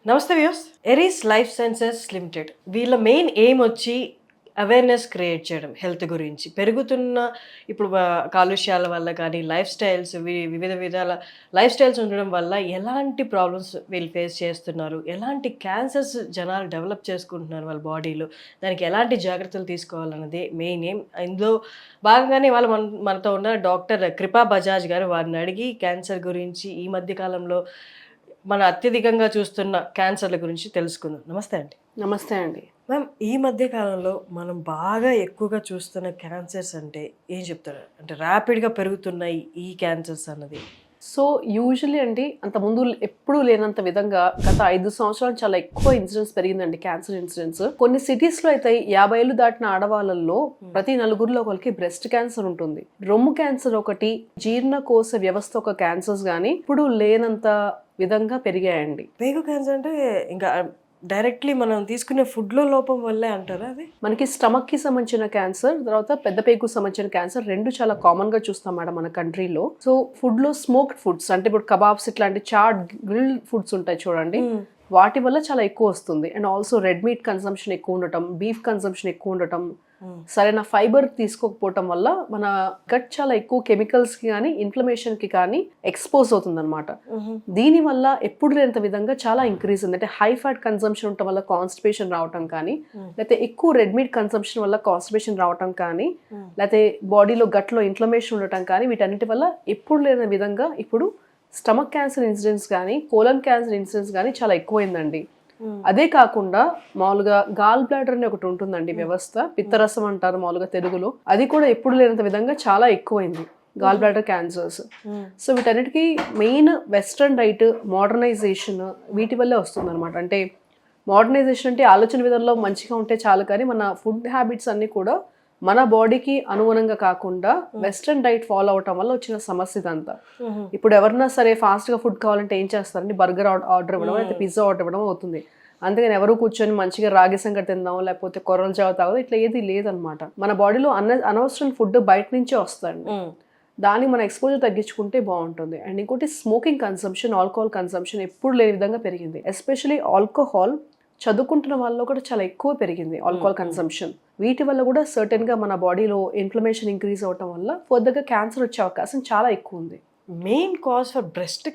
నమస్తే views. ఎరీస్ life sciences limited వీళ్ళ main aim వచ్చి అవేర్నెస్ క్రియేట్ చేయడం హెల్త్ గురించి. పెరుగుతున్న ఇప్పుడు కాలుష్యాల వల్ల కానీ లైఫ్ స్టైల్స్ వివిధ విధాల లైఫ్ స్టైల్స్ ఉండడం వల్ల ఎలాంటి ప్రాబ్లమ్స్ వీళ్ళు ఫేస్ చేస్తున్నారు, ఎలాంటి క్యాన్సర్స్ జనాలు డెవలప్ చేసుకుంటున్నారు వాళ్ళ బాడీలో, దానికి ఎలాంటి జాగ్రత్తలు తీసుకోవాలన్నదే మెయిన్ ఎయిమ్. ఇందులో భాగంగానే వాళ్ళు మనతో ఉన్న డాక్టర్ కృపా బజాజ్ గారు. వారిని అడిగి క్యాన్సర్ గురించి, ఈ మధ్య కాలంలో మన అత్యధికంగా చూస్తున్న క్యాన్సర్ల గురించి తెలుసుకుందాం. నమస్తే అండి. నమస్తే అండి. మ్యామ్, ఈ మధ్య కాలంలో మనం బాగా ఎక్కువగా చూస్తున్న క్యాన్సర్స్ అంటే ఏం చెప్తారు? అంటే ర్యాపిడ్గా పెరుగుతున్నాయి ఈ క్యాన్సర్స్ అన్నది. సో యూజువల్లీ అండి, అంతకుముందు ఎప్పుడూ లేనంత విధంగా గత 5 సంవత్సరాలు చాలా ఎక్కువ ఇన్సిడెంట్స్ పెరిగిందండి, క్యాన్సర్ ఇన్సిడెంట్స్. కొన్ని సిటీస్లో అయితే 50 ఏళ్ళు దాటిన ఆడవాళ్ళల్లో ప్రతి 4గురిలో ఒకరికి బ్రెస్ట్ క్యాన్సర్ ఉంటుంది. రొమ్ము క్యాన్సర్ ఒకటి, జీర్ణకోశ వ్యవస్థ ఒక క్యాన్సర్స్ కానీ ఇప్పుడు లేనంత విధంగా పెరిగాయండి. పేగు క్యాన్సర్ అంటే ఇంకా డైరెక్ట్లీ మనం తీసుకునే ఫుడ్లో లోపం వల్లే అంటారా? అది మనకి స్టమక్ కి సంబంధించిన క్యాన్సర్, తర్వాత పెద్ద పేగుకు సంబంధించిన క్యాన్సర్ రెండు చాలా కామన్ గా చూస్తాం మేడం మన కంట్రీలో. సో ఫుడ్ లో స్మోక్డ్ ఫుడ్స్ అంటే ఇప్పుడు కబాబ్స్ ఇట్లాంటి చాట్ గ్రిల్ ఫుడ్స్ ఉంటాయి చూడండి, వాటి వల్ల చాలా ఎక్కువ వస్తుంది. And also red meat consumption ఎక్కువ ఉండటం, బీఫ్ కన్సంప్షన్ ఎక్కువ ఉండటం, సరైన ఫైబర్ తీసుకోకపోవటం వల్ల మన గట్ చాలా ఎక్కువ కెమికల్స్ కి కానీ ఇన్ఫ్లమేషన్ కి కానీ ఎక్స్పోజ్ అవుతుంది అనమాట. దీని వల్ల ఎప్పుడు లేనంత విధంగా చాలా ఇంక్రీజ్ ఉంది. అంటే హై ఫ్యాట్ కన్సంప్షన్ ఉండటం వల్ల కాన్స్టిపేషన్ రావటం కానీ, లేకపోతే ఎక్కువ రెడ్ మీట్ కన్సంప్షన్ వల్ల కాన్స్టిపేషన్ రావటం కానీ, లేకపోతే బాడీలో గట్లో ఇన్ఫ్లమేషన్ ఉండటం కానీ, వీటన్నిటి వల్ల ఎప్పుడు లేని విధంగా ఇప్పుడు స్టమక్ క్యాన్సర్ ఇన్సిడెంట్స్ కానీ, కోలన్ క్యాన్సర్ ఇన్సిడెంట్స్ కానీ చాలా ఎక్కువైందండి. అదే కాకుండా మామూలుగా గాల్ బ్లాడర్ అని ఒకటి ఉంటుందండి వ్యవస్థ, పిత్తరసం అంటారు మామూలుగా తెలుగులో, అది కూడా ఎప్పుడు లేనంత విధంగా చాలా ఎక్కువైంది గాల్ బ్లాడర్ క్యాన్సర్స్. సో వీటన్నిటికీ మెయిన్ వెస్ట్రన్ డైట్, మోడర్నైజేషన్ వీటి వల్లే వస్తుంది అనమాట. అంటే మోడర్నైజేషన్ అంటే ఆలోచన విధానంలో మంచిగా ఉంటే చాలు, కానీ మన ఫుడ్ హ్యాబిట్స్ అన్ని కూడా మన బాడీకి అనుగుణంగా కాకుండా వెస్ట్రన్ డైట్ ఫాలో అవటం వల్ల వచ్చిన సమస్య ఇదంతా. ఇప్పుడు ఎవరన్నా సరే ఫాస్ట్ గా ఫుడ్ కావాలంటే ఏం చేస్తారండి, బర్గర్ ఆర్డర్ ఇవ్వడం, లేకపోతే పిజ్జా ఆర్డర్ ఇవ్వడం అవుతుంది. అందుకని ఎవరు కూర్చొని మంచిగా రాగి సంగటి తిందాం, లేకపోతే కొర్రల జావ తాగదు, ఇట్లా ఏది లేదనమాట. మన బాడీలో అనవసరం ఫుడ్ బయట నుంచే వస్తుంది, దాన్ని మన ఎక్స్పోజర్ తగ్గించుకుంటే బాగుంటుంది. అండ్ ఇంకోటి స్మోకింగ్ కన్సంప్షన్, ఆల్కహాల్ కన్సంప్షన్ ఎప్పుడు లేని విధంగా పెరిగింది. ఎస్పెషలీ ఆల్కహాల్ చదువుకుంటున్న వాళ్ళలో కూడా చాలా ఎక్కువ పెరిగింది ఆల్కహాల్ కన్సంప్షన్. వీటి వల్ల కూడా సర్టెన్ గా మన బాడీలో ఇన్ఫ్లమేషన్ ఇంక్రీజ్ అవటం వల్ల ఫర్దర్గా క్యాన్సర్ వచ్చే అవకాశం చాలా ఎక్కువ ఉంది. Main cause for breast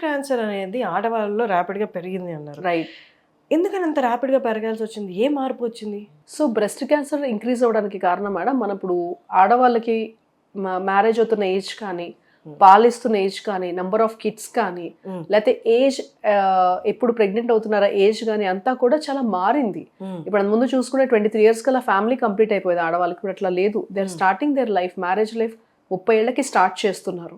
cancer అనేది ఆడవాళ్ళలో ర్యాపిడ్గా పెరిగింది అన్నారు. రైట్. ఎందుకని అంత ర్యాపిడ్గా పెరగాల్సి వచ్చింది? ఏ మార్పు వచ్చింది? సో బ్రెస్ట్ క్యాన్సర్ ఇంక్రీజ్ అవ్వడానికి కారణం మేడం, మన ఇప్పుడు ఆడవాళ్ళకి మ్యారేజ్ అవుతున్న ఏజ్ కానీ, పాలిస్తున్న ఏజ్ కానీ, నెంబర్ ఆఫ్ కిడ్స్ కానీ, లేకపోతే ఏజ్ ఎప్పుడు ప్రెగ్నెంట్ అవుతున్నారా ఏజ్ కానీ అంతా కూడా చాలా మారింది. ఇప్పుడు ముందు చూసుకుంటే 23 years కల్లా ఫ్యామిలీ కంప్లీట్ అయిపోయింది ఆడవాళ్ళకి. ఇప్పుడు అట్లా లేదు. They are starting their life, marriage life 30 ఏళ్ళకి స్టార్ట్ చేస్తున్నారు.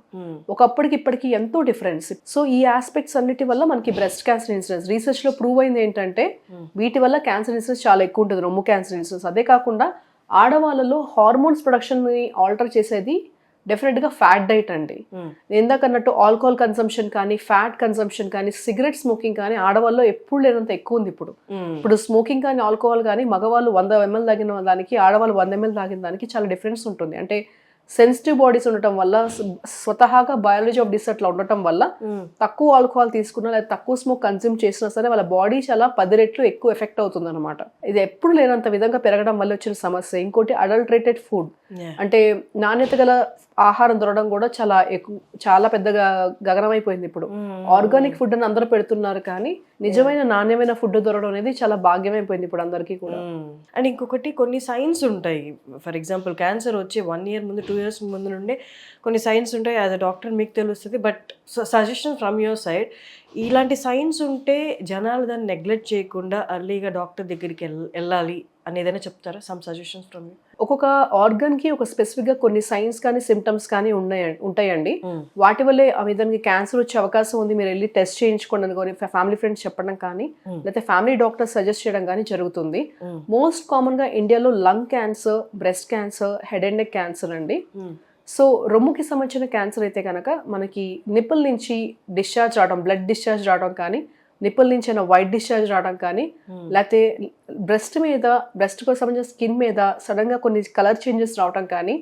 ఒకప్పటికి ఇప్పటికి ఎంతో డిఫరెన్స్. సో ఈ ఆస్పెక్ట్స్ అన్నిటి వల్ల మనకి బ్రెస్ట్ క్యాన్సర్ ఇన్సిడెన్స్ రీసెర్చ్ లో ప్రూవ్ అయింది ఏంటంటే, వీటి వల్ల క్యాన్సర్ ఇన్సిడెన్స్ చాలా ఎక్కువ ఉంటుంది, రొమ్ము క్యాన్సర్ ఇన్సిడెన్స్. అదే కాకుండా ఆడవాళ్ళలో హార్మోన్స్ ప్రొడక్షన్ ని ఆల్టర్ చేసేది డెఫినెట్ గా ఫ్యాట్ డైట్ అండి. ఇందాక అన్నట్టు ఆల్కహాల్ కన్సంప్షన్ కానీ, ఫ్యాట్ కన్సంప్షన్ కానీ, సిగరెట్ స్మోకింగ్ కానీ ఆడవాళ్ళలో ఎప్పుడు లేనంత ఎక్కువ ఉంది ఇప్పుడు స్మోకింగ్ కానీ, ఆల్కహాల్ కానీ మగవాళ్ళు 100 ml తాగిన దానికి, ఆడవాళ్ళు 100 ml తాగిన దానికి చాలా డిఫరెన్స్ ఉంటుంది. అంటే సెన్సిటివ్ బాడీస్ ఉండటం వల్ల, స్వతహాగా బయాలజీ ఆఫ్ డిస్ అట్లా ఉండటం వల్ల తక్కువ ఆల్కహాల్ తీసుకున్నా లేదా తక్కువ స్మోక్ కన్స్యూమ్ చేసినా సరే వాళ్ళ బాడీ చాలా 10 రెట్లు ఎక్కువ ఎఫెక్ట్ అవుతుంది అనమాట. ఇది ఎప్పుడు లేనంత విధంగా పెరగడం వల్ల వచ్చిన సమస్య. ఇంకోటి అడల్టరేటెడ్ ఫుడ్, అంటే నాణ్యత గల ఆహారం దొరకడం కూడా చాలా పెద్దగా గగనమైపోయింది. ఇప్పుడు ఆర్గానిక్ ఫుడ్ అని అందరూ పెడుతున్నారు, కానీ నిజమైన నాణ్యమైన ఫుడ్ దొరకడం అనేది చాలా భాగ్యమైపోయింది ఇప్పుడు అందరికీ కూడా. అండ్ ఇంకొకటి, కొన్ని సైన్స్ ఉంటాయి. ఫర్ ఎగ్జాంపుల్ క్యాన్సర్ వచ్చి 1 year ముందు, 2 years ముందు నుండే కొన్ని సైన్స్ ఉంటాయి. యాజ్ అ డాక్టర్ మీకు తెలుస్తుంది, but suggestion from your side, ఇలాంటి సైన్స్ ఉంటే జనాలు దాన్ని నెగ్లెక్ట్ చేయకుండా అర్లీగా డాక్టర్ దగ్గరికి వెళ్ళాలి అనేదైనా చెప్తారా? Some suggestions from you. ఒక్కొక్క ఆర్గన్ కి ఒక స్పెసిఫిక్ గా కొన్ని సైన్స్ కానీ సిమ్టమ్స్ కానీ ఉంటాయండి. వాటి వల్లే ఆ విధంగా క్యాన్సర్ వచ్చే అవకాశం ఉంది, మీరు వెళ్ళి టెస్ట్ చేయించుకోండి అని ఫ్యామిలీ ఫ్రెండ్స్ చెప్పడం కానీ, లేకపోతే ఫ్యామిలీ డాక్టర్ సజెస్ట్ చేయడం కానీ జరుగుతుంది. మోస్ట్ కామన్ గా ఇండియాలో lung cancer, breast cancer, head and neck cancer అండి. సో రొమ్ముకి సంబంధించిన క్యాన్సర్ అయితే కనుక మనకి నిప్పుల నుంచి డిశ్చార్జ్ రావడం, బ్లడ్ డిశ్చార్జ్ రావడం కానీ, నిప్పుల నుంచి అయినా వైట్ డిశ్చార్జ్ రావడం కానీ, లేకపోతే బ్రెస్ట్ కు సంబంధించిన స్కిన్ మీద సడన్ గా కొన్ని కలర్ చేంజెస్ రావడం కానీ,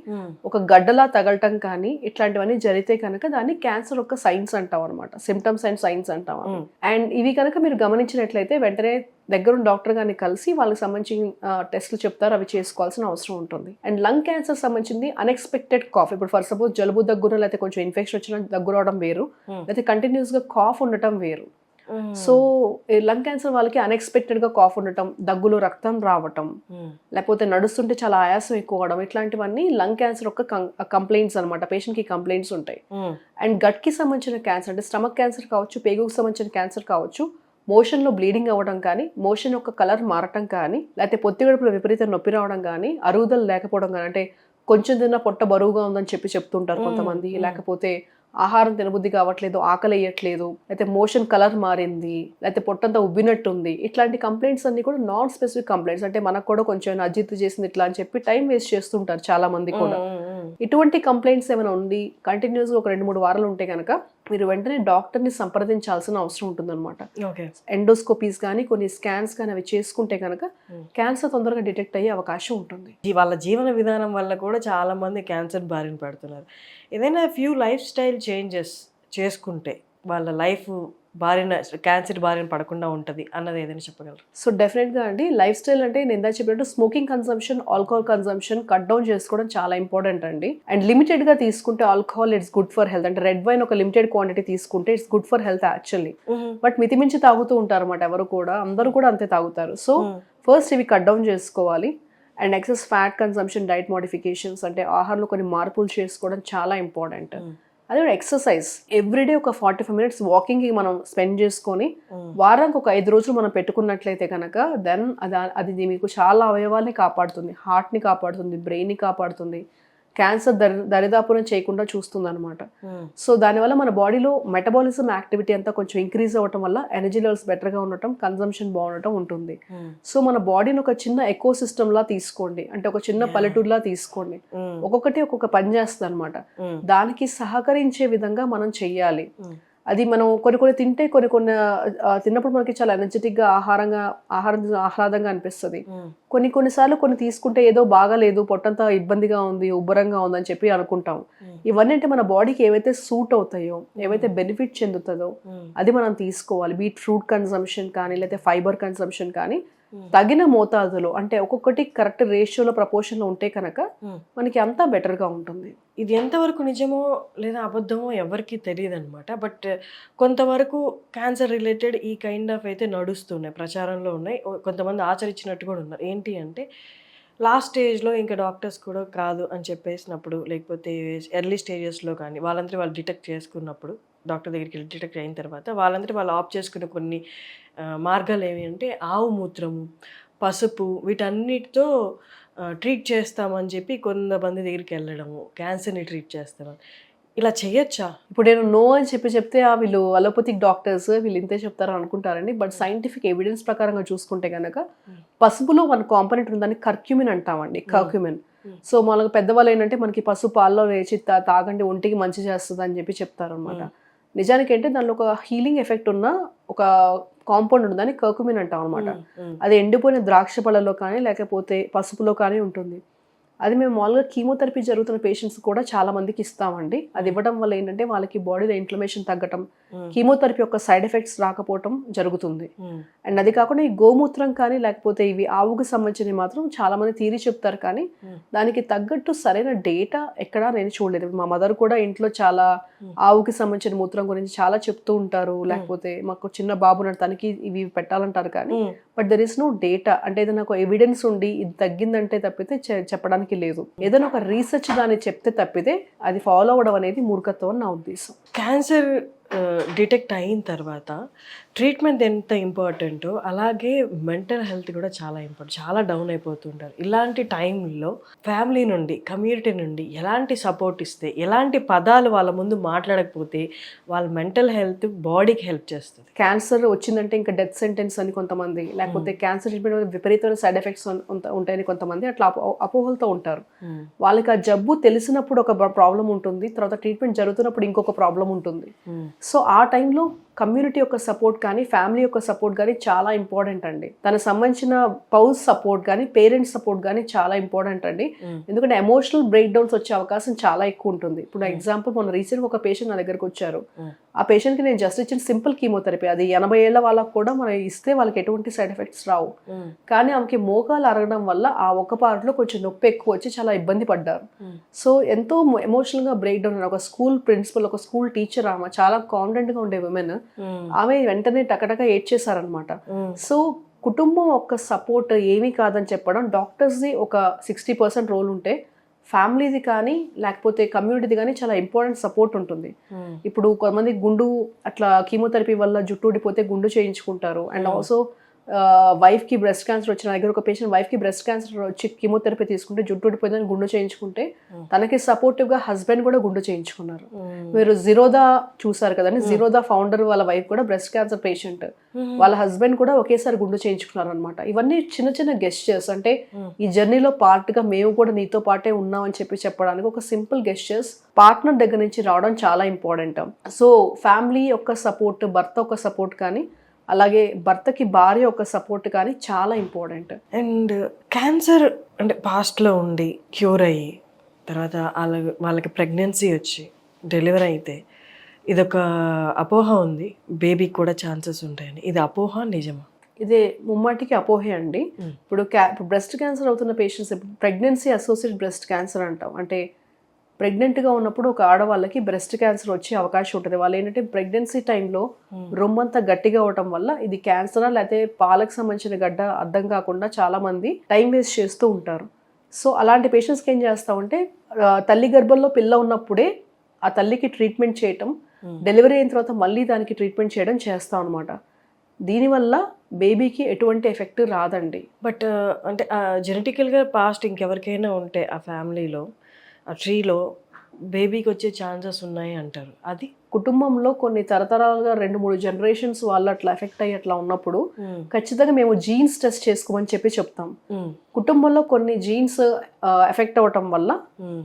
ఒక గడ్డలా తగలటం కానీ, ఇట్లాంటివన్నీ జరిగితే కనుక దాన్ని క్యాన్సర్ యొక్క సైన్స్ అంటాం అనమాట. సిమ్టమ్స్ అండ్ సైన్స్ అంటాం. అండ్ ఇవి కనుక మీరు గమనించినట్లయితే వెంటనే దగ్గరున్న డాక్టర్ గారిని కలిసి వాళ్ళకి సంబంధించిన టెస్ట్లు చెప్తారు, అవి చేసుకోవాల్సిన అవసరం ఉంటుంది. అండ్ లంగ్ క్యాన్సర్ సంబంధించింది అన్ఎక్స్పెక్టెడ్ కాఫ్. ఇప్పుడు ఫర్ సపోజ్ జలుబు దగ్గున లేకపోతే కొంచెం ఇన్ఫెక్షన్ వచ్చిన దగ్గు రావడం వేరు, లేకపోతే కంటిన్యూస్ గా కాఫ్ ఉండటం వేరు. సో లంగ్ క్యాన్సర్ వాళ్ళకి అన్ఎక్స్పెక్టెడ్ గా కాఫ్ ఉండటం, దగ్గులో రక్తం రావటం, లేకపోతే నడుస్తుంటే చాలా ఆయాసం ఎక్కువ అవడం, ఇట్లాంటివన్నీ లంగ్ క్యాన్సర్ యొక్క కంప్లైంట్స్ అనమాట. పేషెంట్ కి కంప్లైంట్స్ ఉంటాయి. అండ్ గట్ కి సంబంధించిన క్యాన్సర్ అంటే స్టమక్ క్యాన్సర్ కావచ్చు, పేగుకు సంబంధించిన క్యాన్సర్ కావచ్చు, మోషన్ లో బ్లీడింగ్ అవ్వడం కానీ, మోషన్ యొక్క కలర్ మారటం కానీ, లేకపోతే పొత్తిగడుపులో విపరీత నొప్పి రావడం కానీ, అరుగుదల లేకపోవడం కానీ, అంటే కొంచెం తిన్న పొట్ట బరువుగా ఉందని చెప్తుంటారు కొంతమంది, లేకపోతే ఆహారం తినబుద్ధి కావట్లేదు, ఆకలి వేయట్లేదు, లేకపోతే మోషన్ కలర్ మారింది, లేకపోతే పొట్టంతా ఉబ్బినట్టుంది, ఇట్లాంటి కంప్లైంట్స్ అన్ని కూడా నాన్ స్పెసిఫిక్ కంప్లైంట్స్. అంటే మనకు కూడా కొంచెం అజిత్ చేసింది ఇట్లా అని చెప్పి టైం వేస్ట్ చేస్తుంటారు చాలా మంది కూడా. ఇటువంటి కంప్లైంట్స్ ఏమైనా ఉండి కంటిన్యూస్ గా ఒక 2-3 వారాలు ఉంటే కనుక మీరు వెంటనే డాక్టర్ ని సంప్రదించాల్సిన అవసరం ఉంటుంది అనమాట. ఎండోస్కోపీస్ కానీ కొన్ని స్కాన్స్ కానీ అవి చేసుకుంటే కనుక క్యాన్సర్ తొందరగా డిటెక్ట్ అయ్యే అవకాశం ఉంటుంది. వాళ్ళ జీవన విధానం వల్ల కూడా చాలా మంది క్యాన్సర్ బారిన పడుతున్నారు. ఏదైనా ఫ్యూ లైఫ్ స్టైల్ చేంజెస్ చేసుకుంటే వాళ్ళ లైఫ్ క్యాన్సర్ బారిన పడకుండా ఉంటుంది అన్నది ఏదైనా చెప్పగలరు? సో డెఫినెట్గా అండి, లైఫ్ స్టైల్ అంటే నేను ఇందాక చెప్పినట్టు smoking consumption, alcohol consumption cut down చేసుకోవడం చాలా ఇంపార్టెంట్ అండి. అండ్ లిమిటెడ్ గా తీసుకుంటే alcohol it's good for health. అంటే రెడ్ వైన్ ఒక లిమిటెడ్ క్వాంటిటీ తీసుకుంటే it's good for health actually. But మితిమించి తాగుతూ ఉంటారు అన్నమాట ఎవరు కూడా, అందరూ కూడా అంతే తాగుతారు. సో ఫస్ట్ ఇవి కట్ డౌన్ చేసుకోవాలి. And excess fat consumption, diet modifications అంటే ఆహారంలో కొన్ని మార్పులు చేసుకోవడం చాలా ఇంపార్టెంట్. అదే కూడా ఎక్సర్సైజ్ ఎవ్రీడే ఒక 45 minutes వాకింగ్ కి మనం స్పెండ్ చేసుకొని వారానికి ఒక 5 రోజులు మనం పెట్టుకున్నట్లయితే కనుక దెన్ అది మీకు చాలా అవయవాల్ని కాపాడుతుంది, హార్ట్ ని కాపాడుతుంది, బ్రెయిన్ ని కాపాడుతుంది, క్యాన్సర్ దరిదాపున చేయకుండా చూస్తుంది అనమాట. సో దానివల్ల మన బాడీలో మెటబాలిజం యాక్టివిటీ అంతా కొంచెం ఇంక్రీజ్ అవ్వటం వల్ల ఎనర్జీ లెవెల్స్ బెటర్ గా ఉండటం, కన్సంప్షన్ బాగుండటం ఉంటుంది. సో మన బాడీని ఒక చిన్న ఎకో సిస్టమ్ లా తీసుకోండి, అంటే ఒక చిన్న పల్లెటూరులా తీసుకోండి. ఒక్కొక్కటి ఒక్కొక్క పని చేస్తుంది అనమాట. దానికి సహకరించే విధంగా మనం చెయ్యాలి. అది మనం కొన్ని తింటే కొన్ని తిన్నప్పుడు మనకి చాలా ఎనర్జెటిక్ గా ఆహ్లాదంగా అనిపిస్తుంది. కొన్నిసార్లు కొన్ని తీసుకుంటే ఏదో బాగాలేదు, పొట్టంతా ఇబ్బందిగా ఉంది, ఉబ్బరంగా ఉంది అని చెప్పి అనుకుంటాం. ఇవన్నీ అంటే మన బాడీకి ఏవైతే సూట్ అవుతాయో, ఏవైతే బెనిఫిట్ చెందుతుందో అది మనం తీసుకోవాలి. బీట్ ఫ్రూట్ కన్సంప్షన్ కానీ, లేకపోతే ఫైబర్ కన్సంప్షన్ కానీ తగిన మోతాదులో, అంటే ఒక్కొక్కటి కరెక్ట్ రేషియోలో ప్రపోర్షన్లో ఉంటే కనుక మనకి అంతా బెటర్గా ఉంటుంది. ఇది ఎంతవరకు నిజమో లేదా అబద్ధమో ఎవరికి తెలియదు అనమాట. బట్ కొంతవరకు క్యాన్సర్ రిలేటెడ్ ఈ కైండ్ ఆఫ్ అయితే నడుస్తున్నాయి, ప్రచారంలో ఉన్నాయి. కొంతమంది ఆచరించినట్టు కూడా ఉన్నారు. ఏంటి అంటే లాస్ట్ స్టేజ్లో ఇంకా డాక్టర్స్ కూడా కాదు అని చెప్పేసినప్పుడు, లేకపోతే ఎర్లీ స్టేజెస్లో కానీ వాళ్ళంతా వాళ్ళు డిటెక్ట్ చేసుకున్నప్పుడు, డాక్టర్ దగ్గరికి వెళ్ళి డిటెక్ట్ అయిన తర్వాత వాళ్ళంతా వాళ్ళు ఆప్ చేసుకున్న కొన్ని మార్గాలు ఏమి అంటే ఆవు మూత్రము, పసుపు, వీటన్నిటితో ట్రీట్ చేస్తామని చెప్పి కొంతమంది దగ్గరికి వెళ్ళడము, క్యాన్సర్ని ట్రీట్ చేస్తామని. ఇలా చేయొచ్చా? ఇప్పుడు నేను నో అని చెప్తే వీళ్ళు అలోపతిక్ డాక్టర్స్ వీళ్ళు ఇంతే చెప్తారని అనుకుంటారండి. బట్ సైంటిఫిక్ ఎవిడెన్స్ ప్రకారంగా చూసుకుంటే కనుక పసుపులో 1 కాంపోనెంట్ ఉందని కర్క్యూమిన్ అంటామండి, కర్క్యూమిన్. సో మనకు పెద్దవాళ్ళు ఏంటంటే మనకి పసుపు పాల్లో వేసి తాగండి, ఒంటికి మంచి చేస్తుంది అని చెప్పి చెప్తారు అనమాట. నిజానికి అంటే దానిలో ఒక హీలింగ్ ఎఫెక్ట్ ఉన్న ఒక కాంపౌండ్ ఉందని కర్క్యూమిన్ అంటాం అనమాట. అది ఎండిపోయిన ద్రాక్ష పళ్ళలో కానీ లేకపోతే పసుపులో కానీ ఉంటుంది. అది మేము మామూలుగా కీమోథెరపీ జరుగుతున్న పేషెంట్స్ కూడా చాలా మందికి ఇస్తామండి. అది ఇవ్వడం వల్ల ఏంటంటే వాళ్ళకి బాడీలో ఇన్ఫ్లమేషన్ తగ్గటం, కీమోథెరపీ యొక్క సైడ్ ఎఫెక్ట్స్ రాకపోవటం జరుగుతుంది. అండ్ అది కాకుండా ఈ గోమూత్రం కానీ లేకపోతే ఇవి ఆవుకు సంబంధించినవి మాత్రం చాలా మంది థియరీ చెప్తారు, కానీ దానికి తగ్గట్టు సరైన డేటా ఎక్కడా నేను చూడలేదు. మా మదర్ కూడా ఇంట్లో చాలా ఆవుకి సంబంధించిన మూత్రం గురించి చాలా చెప్తూ ఉంటారు, లేకపోతే మాకు చిన్న బాబు తనకి ఇవి పెట్టాలంటారు, కానీ but there is no data. అంటే ఏదైనా ఒక ఎవిడెన్స్ ఉండి ఇది తగ్గిందంటే తప్పితే చెప్పడానికి లేదు. ఏదైనా ఒక రీసెర్చ్ దాన్ని చెప్తే తప్పితే అది ఫాలో అవ్వడం అనేది మూర్ఖత్వం అని నా ఉద్దేశం. క్యాన్సర్ డిటెక్ట్ అయిన తర్వాత ట్రీట్మెంట్ ఎంత ఇంపార్టెంటో అలాగే మెంటల్ హెల్త్ కూడా చాలా ఇంపార్టెంట్. చాలా డౌన్ అయిపోతుంటారు. ఇలాంటి టైంలో ఫ్యామిలీ నుండి, కమ్యూనిటీ నుండి ఎలాంటి సపోర్ట్ ఇస్తే, ఎలాంటి పదాలు వాళ్ళ ముందు మాట్లాడకపోతే వాళ్ళ మెంటల్ హెల్త్ బాడీకి హెల్ప్ చేస్తుంది. క్యాన్సర్ వచ్చిందంటే ఇంకా డెత్ సెంటెన్స్ అని కొంతమంది, లేకపోతే క్యాన్సర్ ట్రీట్మెంట్ విపరీతమైన సైడ్ ఎఫెక్ట్స్ ఉంటాయని కొంతమంది అట్లా అపోహలతో ఉంటారు. వాళ్ళకి ఆ జబ్బు తెలిసినప్పుడు ఒక ప్రాబ్లం ఉంటుంది, తర్వాత ట్రీట్మెంట్ జరుగుతున్నప్పుడు ఇంకొక ప్రాబ్లం ఉంటుంది. సో ఆ టైంలో కమ్యూనిటీ యొక్క సపోర్ట్ కానీ ఫ్యామిలీ యొక్క సపోర్ట్ కానీ చాలా ఇంపార్టెంట్ అండి. తనకు సంబంధించిన పౌజ్ సపోర్ట్ కానీ పేరెంట్స్ సపోర్ట్ కానీ చాలా ఇంపార్టెంట్ అండి. ఎందుకంటే ఎమోషనల్ బ్రేక్ డౌన్స్ వచ్చే అవకాశం చాలా ఎక్కువ ఉంటుంది. ఇప్పుడు ఎగ్జాంపుల్ మొన్న రీసెంట్గా ఒక పేషెంట్ నా దగ్గరకు వచ్చారు. ఆ పేషెంట్కి నేను జస్ట్ ఇచ్చిన సింపుల్ కీమోథెరపీ, అది 80 ఏళ్ల వాళ్ళకు కూడా మనం ఇస్తే వాళ్ళకి ఎటువంటి సైడ్ ఎఫెక్ట్స్ రావు. కానీ ఆమెకి మోకాలు అరగడం వల్ల ఆ ఒక పార్ట్లో కొంచెం నొప్పి ఎక్కువ వచ్చి చాలా ఇబ్బంది పడ్డారు. సో ఎంతో ఎమోషనల్గా బ్రేక్ డౌన్. ఒక స్కూల్ ప్రిన్సిపల్, ఒక స్కూల్ టీచర్, ఆమె చాలా కాన్ఫిడెంట్గా ఉండే విమెన్, ఆమె వెంటనే టకటక ఏడ్చేశారనమాట. సో కుటుంబం యొక్క సపోర్ట్ ఏమీ కాదని చెప్పడం, డాక్టర్స్ది ఒక 60% రోల్ ఉంటే ఫ్యామిలీది కానీ లేకపోతే కమ్యూనిటీది కానీ చాలా ఇంపార్టెంట్ సపోర్ట్ ఉంటుంది. ఇప్పుడు కొంతమంది గుండు అట్లా కీమోథెరపీ వల్ల జుట్టు ఊడిపోతే గుండు చేయించుకుంటారు. అండ్ ఆల్సో వైఫ్కి బ్రెస్ట్ క్యాన్సర్ వచ్చిన దగ్గర ఒక పేషెంట్ వైఫ్కి బ్రెస్ట్ క్యాన్సర్ వచ్చి కీమోథెరపీ తీసుకుంటే జుట్టు ఊడిపోయిందని గుండు చేయించుకుంటే తనకి సపోర్టివ్గా హస్బెండ్ కూడా గుండు చేయించుకున్నారు. మీరు జిరోదా చూసారు కదండి, జిరోదా ఫౌండర్ వాళ్ళ వైఫ్ కూడా బ్రెస్ట్ క్యాన్సర్ పేషెంట్, వాళ్ళ హస్బెండ్ కూడా ఒకేసారి గుండు చేయించుకున్నారు అనమాట. ఇవన్నీ చిన్న చిన్న గెస్చర్స్, అంటే ఈ జర్నీలో పార్ట్గా మేము కూడా నీతో పాటే ఉన్నామని చెప్పడానికి ఒక సింపుల్ గెస్చర్స్ పార్ట్నర్ దగ్గర నుంచి రావడం చాలా ఇంపార్టెంట్. సో ఫ్యామిలీ యొక్క సపోర్ట్, భర్త యొక్క సపోర్ట్ కానీ అలాగే భర్తకి భార్య యొక్క సపోర్ట్ కానీ చాలా ఇంపార్టెంట్. అండ్ క్యాన్సర్ అంటే పాస్ట్లో ఉండి క్యూర్ అయ్యి తర్వాత వాళ్ళకి ప్రెగ్నెన్సీ వచ్చి డెలివరీ అయితే ఇదొక అపోహ ఉంది, బేబీకి కూడా ఛాన్సెస్ ఉంటాయని. ఇది అపోహ నిజమా? ఇదే ముమ్మాటికి అపోహే అండి. ఇప్పుడు బ్రెస్ట్ క్యాన్సర్ అవుతున్న patients pregnancy associate breast cancer అంటాం. అంటే ప్రెగ్నెంట్గా ఉన్నప్పుడు ఒక ఆడవాళ్ళకి బ్రెస్ట్ క్యాన్సర్ వచ్చే అవకాశం ఉంటుంది. వాళ్ళు ఏంటంటే ప్రెగ్నెన్సీ టైంలో రొమ్మంతా గట్టిగా అవటం వల్ల ఇది క్యాన్సరా లేకపోతే పాలకు సంబంధించిన గడ్డ అర్థం కాకుండా చాలామంది టైం వేస్ట్ చేస్తూ ఉంటారు. సో అలాంటి పేషెంట్స్కి ఏం చేస్తామంటే తల్లి గర్భంలో పిల్ల ఉన్నప్పుడే ఆ తల్లికి ట్రీట్మెంట్ చేయటం, డెలివరీ అయిన తర్వాత మళ్ళీ దానికి ట్రీట్మెంట్ చేయడం చేస్తాం అనమాట. దీనివల్ల బేబీకి ఎటువంటి ఎఫెక్ట్ రాదండి. బట్ అంటే జెనెటికల్గా పాస్ట్ ఇంకెవరికైనా ఉంటే ఆ ఫ్యామిలీలో ఆ ట్రీలో బేబీకి వచ్చే ఛాన్సెస్ ఉన్నాయి అంటారు. అది కుటుంబంలో కొన్ని తరతరాలుగా 2-3 జనరేషన్స్ వాళ్ళు అట్లా ఎఫెక్ట్ అయ్యి అట్లా ఉన్నప్పుడు ఖచ్చితంగా మేము జీన్స్ టెస్ట్ చేసుకోమని చెప్తాం. కుటుంబంలో కొన్ని జీన్స్ ఎఫెక్ట్ అవ్వటం వల్ల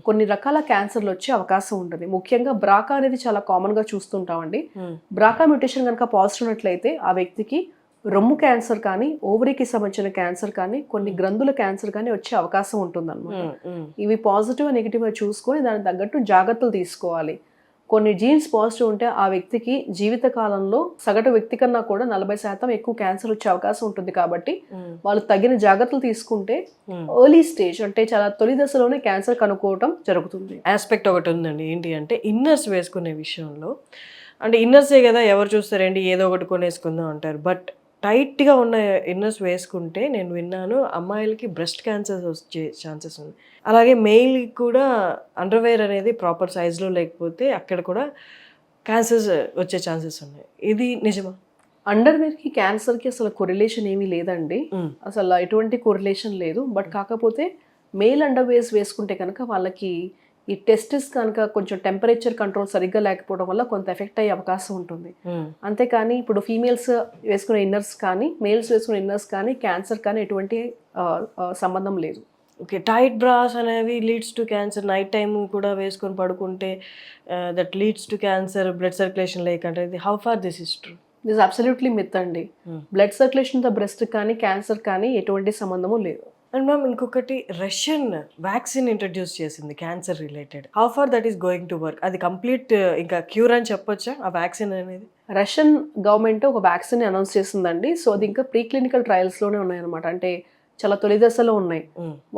కొన్ని రకాల క్యాన్సర్లు వచ్చే అవకాశం ఉంటుంది. ముఖ్యంగా బ్రాకా అనేది చాలా కామన్ గా చూస్తుంటామండి. బ్రాకా మ్యూటేషన్ కనుక పాజిటివ్ ఉన్నట్లయితే ఆ వ్యక్తికి రొమ్ము క్యాన్సర్ కానీ, ఓవరీకి సంబంధించిన క్యాన్సర్ కానీ, కొన్ని గ్రంథుల క్యాన్సర్ కానీ వచ్చే అవకాశం ఉంటుంది అనమాట. ఇవి పాజిటివ్ నెగిటివ్ గా చూసుకొని దానికి తగ్గట్టు జాగ్రత్తలు తీసుకోవాలి. కొన్ని జీన్స్ పాజిటివ్ ఉంటే ఆ వ్యక్తికి జీవిత కాలంలో సగటు వ్యక్తి కన్నా కూడా 40% ఎక్కువ క్యాన్సర్ వచ్చే అవకాశం ఉంటుంది. కాబట్టి వాళ్ళు తగిన జాగ్రత్తలు తీసుకుంటే ఎర్లీ స్టేజ్ అంటే చాలా తొలి దశలోనే క్యాన్సర్ కనుక్కోవటం జరుగుతుంది. ఆస్పెక్ట్ ఒకటి ఉందండి, ఏంటి అంటే ఇన్నర్స్ వేసుకునే విషయంలో. అంటే ఇన్నర్సే కదా, ఎవరు చూస్తారండి ఏదో ఒకటి కొనేసుకుందాం అంటారు. బట్ టైట్గా ఉన్న ఇన్నర్స్ వేసుకుంటే నేను విన్నాను అమ్మాయిలకి బ్రెస్ట్ క్యాన్సర్ వచ్చే ఛాన్సెస్ ఉంది. అలాగే మెయిల్కి కూడా అండర్వేర్ అనేది ప్రాపర్ సైజులో లేకపోతే అక్కడ కూడా క్యాన్సర్స్ వచ్చే ఛాన్సెస్ ఉన్నాయి. ఇది నిజమా? అండర్వేర్కి క్యాన్సర్కి అసలు కొరిలేషన్ ఏమీ లేదండి, అసలు ఎటువంటి కొరిలేషన్ లేదు. బట్ కాకపోతే మెయిల్ అండర్వేర్స్ వేసుకుంటే కనుక వాళ్ళకి ఈ టెస్టిస్ కనుక కొంచెం టెంపరేచర్ కంట్రోల్ సరిగ్గా లేకపోవడం వల్ల కొంత ఎఫెక్ట్ అయ్యే అవకాశం ఉంటుంది. అంతేకాని ఇప్పుడు ఫీమేల్స్ వేసుకునే ఇన్నర్స్ కానీ మేల్స్ వేసుకునే ఇన్నర్స్ కానీ క్యాన్సర్ కానీ ఎటువంటి సంబంధం లేదు. ఓకే, టైట్ బ్రాస్ అనేవి leads to cancer. Night time కూడా వేసుకొని పడుకుంటే that leads to cancer, blood circulation లేకంటే how far this is true? This absolutely myth అండి. బ్లడ్ సర్క్యులేషన్తో బ్రెస్ట్ కానీ క్యాన్సర్ కానీ ఎటువంటి సంబంధము లేదు. అండ్ మ్యామ్ ఇంకొకటి, రష్యన్ వ్యాక్సిన్ ఇంట్రడ్యూస్ చేసింది cancer related. How far that is going to work? అది కంప్లీట్ ఇంకా క్యూర్ అని చెప్పొచ్చా ఆ వ్యాక్సిన్ అనేది? రష్యన్ గవర్నమెంట్ ఒక వ్యాక్సిన్ అనౌన్స్ చేసిందండి. సో అది ఇంకా ప్రీ క్లినికల్ ట్రయల్స్లోనే ఉన్నాయన్నమాట. అంటే చాలా తొలి దశలో ఉన్నాయి.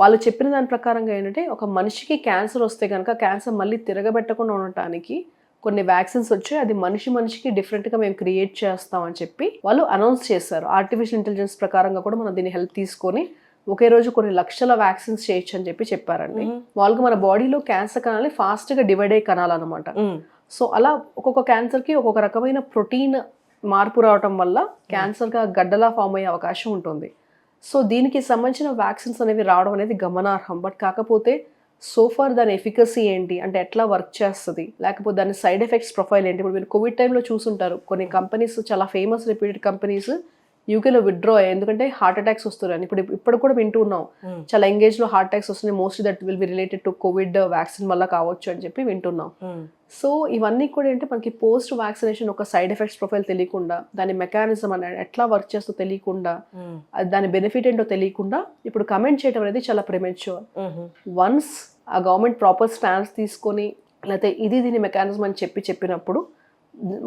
వాళ్ళు చెప్పిన దాని ప్రకారంగా ఏంటంటే ఒక మనిషికి క్యాన్సర్ వస్తే కనుక క్యాన్సర్ మళ్ళీ తిరగబెట్టకుండా ఉండటానికి కొన్ని వ్యాక్సిన్స్ వచ్చాయి. అది మనిషికి డిఫరెంట్గా మేము క్రియేట్ చేస్తామని చెప్పి వాళ్ళు అనౌన్స్ చేశారు. ఆర్టిఫిషియల్ ఇంటెలిజెన్స్ ప్రకారంగా కూడా మనం దీన్ని హెల్ప్ తీసుకొని ఒకే రోజు కొన్ని లక్షల వ్యాక్సిన్స్ చేయొచ్చు అని చెప్పారండి. వాళ్ళకి మన బాడీలో క్యాన్సర్ కణాలు ఫాస్ట్గా డివైడ్ అయ్యే కణాలు అనమాట. సో అలా ఒక్కొక్క క్యాన్సర్కి ఒక్కొక్క రకమైన ప్రోటీన్ మార్పు రావటం వల్ల క్యాన్సర్గా గడ్డలా ఫామ్ అయ్యే అవకాశం ఉంటుంది. సో దీనికి సంబంధించిన వ్యాక్సిన్స్ అనేవి రావడం అనేది గమనార్హం. బట్ కాకపోతే సోఫార్ దాని ఎఫికసీ ఏంటి అంటే ఎట్లా వర్క్ చేస్తుంది, లేకపోతే దాని సైడ్ ఎఫెక్ట్స్ ప్రొఫైల్ ఏంటి. ఇప్పుడు మీరు కోవిడ్ టైంలో చూసుంటారు కొన్ని కంపెనీస్, చాలా ఫేమస్ రిప్యూటెడ్ కంపెనీస్ యూకేలో విత్డ్రా అయ్యాయి, ఎందుకంటే హార్ట్ అటాక్స్ వస్తున్నాయి. ఇప్పుడు కూడా వింటూ ఉన్నాం, చాలా ఎంగేజ్ లో హార్ట్ అటాక్స్ వస్తున్నాయి, mostly that will be related to Covid vaccine వల్ల కావచ్చు అని చెప్పి వింటున్నాం. సో ఇవన్నీ కూడా ఏంటంటే మనకి పోస్ట్ వ్యాక్సినేషన్ ఒక సైడ్ ఎఫెక్ట్స్ ప్రొఫైల్ తెలియకుండా, దాని మెకానిజం అనేది ఎట్లా వర్క్ చేస్తూ తెలియకుండా, దాని బెనిఫిట్ ఏంటో తెలియకుండా ఇప్పుడు కమెంట్ చేయడం అనేది చాలా ప్రిమెచ్యూర్. వన్స్ ఆ గవర్నమెంట్ ప్రాపర్ స్టాండ్స్ తీసుకొని లేకపోతే ఇది దీని మెకానిజం అని చెప్పినప్పుడు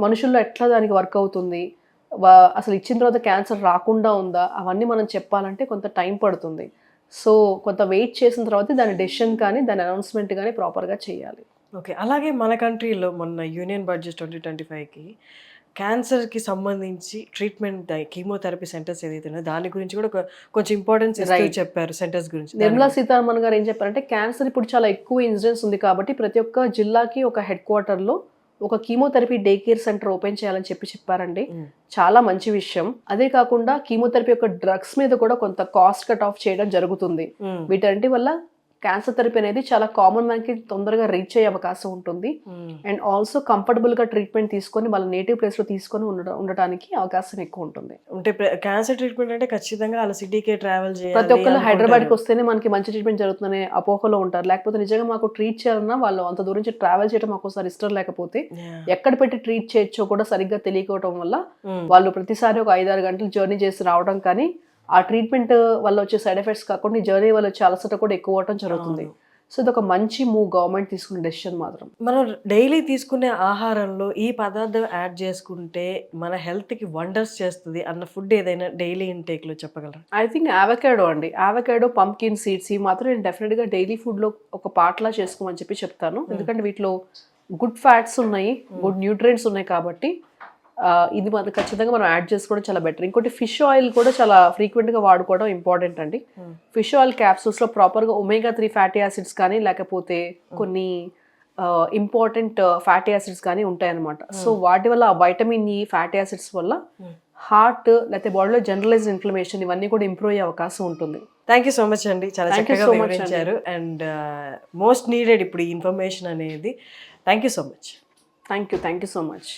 మనుషుల్లో ఎట్లా దానికి వర్క్ అవుతుంది, అసలు ఇచ్చిన తర్వాత క్యాన్సర్ రాకుండా ఉందా, అవన్నీ మనం చెప్పాలంటే కొంత టైం పడుతుంది. సో కొంత వెయిట్ చేసిన తర్వాత దాని డెసిషన్ కానీ దాని అనౌన్స్మెంట్ కానీ ప్రాపర్గా చేయాలి. ఓకే. అలాగే మన కంట్రీలో మొన్న యూనియన్ బడ్జెట్ 2025కి క్యాన్సర్కి సంబంధించి ట్రీట్మెంట్ కీమోథెరపీ సెంటర్స్ ఏదైతే ఉన్నాయో దాని గురించి కూడా కొంచెం ఇంపార్టెన్స్ ఇస్తూ చెప్పారు సెంటర్స్ గురించి. నిర్మలా సీతారామన్ గారు ఏం చెప్పారంటే, క్యాన్సర్ ఇప్పుడు చాలా ఎక్కువ ఇన్సిడెన్స్ ఉంది కాబట్టి ప్రతి ఒక్క జిల్లాకి ఒక హెడ్ క్వార్టర్లో ఒక chemotherapy day care centre open చేయాలని చెప్పారండి. చాలా మంచి విషయం. అదే కాకుండా కీమోథెరపీ యొక్క డ్రగ్స్ మీద కూడా కొంత కాస్ట్ కట్ ఆఫ్ చేయడం జరుగుతుంది. వీటన్నిటి వల్ల క్యాన్సర్ థెరపీ అనేది చాలా కామన్ మ్యాన్కి తొందరగా రీచ్ అయ్యే అవకాశం ఉంటుంది. అండ్ ఆల్సో కంఫర్టబుల్ గా ట్రీట్మెంట్ తీసుకొని వాళ్ళ నేటివ్ ప్లేస్ లో తీసుకొని ఉండడానికి అవకాశం ఎక్కువ ఉంటుంది. అంటే క్యాన్సర్ ట్రీట్మెంట్ అంటే ఖచ్చితంగా అలా సిటీకే ట్రావెల్ చేయాలి, ప్రతి ఒక్కరు హైదరాబాద్కి వస్తేనే మనకి మంచి ట్రీట్మెంట్ జరుగుతుందనే అపోహలో ఉంటారు. లేకపోతే నిజంగా మాకు ట్రీట్ చేయాలన్నా వాళ్ళు అంత దూరం నుంచి ట్రావెల్ చేయడం మాకు ఒకసారి ఇష్టం లేకపోతే ఎక్కడ పెట్టి ట్రీట్ చేయొచ్చో కూడా సరిగ్గా తెలియకపోవడం వల్ల వాళ్ళు ప్రతిసారి ఒక 5-6 గంటలు జర్నీ చేసి రావడం, కానీ ఆ ట్రీట్మెంట్ వల్ల వచ్చే సైడ్ ఎఫెక్ట్స్ కాకుండా ఈ జర్నీ వల్ల వచ్చే అలసట కూడా ఎక్కువ అవడం జరుగుతుంది. సో ఇది ఒక మంచి మూవ్ గవర్నమెంట్ తీసుకునే డెసిషన్ మాత్రం. మనం డైలీ తీసుకునే ఆహారంలో ఈ పదార్థం యాడ్ చేసుకుంటే మన హెల్త్కి వండర్స్ చేస్తుంది అన్న ఫుడ్ ఏదైనా డైలీ ఇంటేక్లో చెప్పగలరా? ఐ థింక్ ఆవకాడో అండి. ఆవకాడో, పంప్కిన్ సీడ్స్ ఇవి మాత్రం నేను డెఫినెట్గా డైలీ ఫుడ్లో ఒక పార్ట్లా చేసుకోమని చెప్తాను. ఎందుకంటే వీటిలో గుడ్ ఫ్యాట్స్ ఉన్నాయి, గుడ్ న్యూట్రియంట్స్ ఉన్నాయి కాబట్టి ఇది మనకు ఖచ్చితంగా మనం యాడ్ చేసుకోవడం చాలా బెటర్. ఇంకోటి ఫిష్ ఆయిల్ కూడా చాలా ఫ్రీక్వెంట్గా వాడుకోవడం ఇంపార్టెంట్ అండి. ఫిష్ ఆయిల్ క్యాప్సూల్స్లో ప్రాపర్గా ఒమేగా 3 ఫ్యాటీ యాసిడ్స్ కానీ లేకపోతే కొన్ని ఇంపార్టెంట్ ఫ్యాటీ యాసిడ్స్ కానీ ఉంటాయన్నమాట. సో వాటి వల్ల వైటమిన్ ఈ ఫ్యాటీ యాసిడ్స్ వల్ల హార్ట్ లేకపోతే బాడీలో జనరలైజ్డ్ ఇన్ఫ్లమేషన్ ఇవన్నీ కూడా ఇంప్రూవ్ అయ్యే అవకాశం ఉంటుంది. థ్యాంక్ యూ సో మచ్ అండి, చాలా చక్కగా వివరించారు. అండ్ మోస్ట్ నీడెడ్ ఇప్పుడు ఈ ఇన్ఫర్మేషన్ అనేది. Thank you so much. Thank you so much.